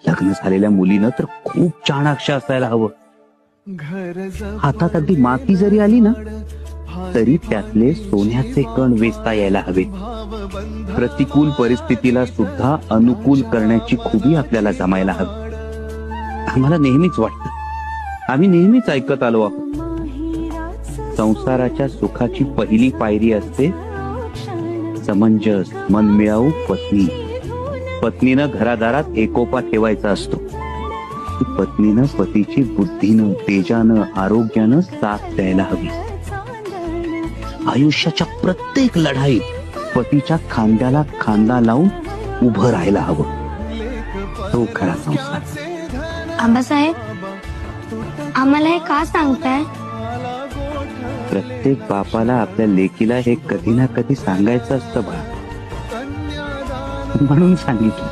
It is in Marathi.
लग्न झालेल्या मुलीनं तर खूप चाणाक्ष असायला हवं. हातात अगदी माती जरी आली ना तरी त्यातले सोन्याचे कण वेचता यायला हवे. प्रतिकूल परिस्थितीला सुद्धा अनुकूल करण्याची खुबी आपल्याला जमायला हवी. आम्हाला नेहमीच वाटतं, आम्ही नेहमीच ऐकत आलो आहोत, संसाराच्या सुखाची पहिली पायरी असते समंजस मनमिळावू पत्नी. पत्नीनं घरादारात एकोपा ठेवायचा असतो. पत्नीनं पतीची बुद्धीनं तेजानं आरोग्यानं साथ द्यायला हवी. आयुष्याच्या प्रत्येक लढाईत पतीच्या खांद्याला खांदा लावून उभं राहायला हवं. तो खरा संसार. आबासाहेब, आम्हाला हे का सांगताय? प्रत्येक बापाला आपल्या लेकीला हे कधी ना कधी सांगायचं असतं बा, म्हणून सांगितलं.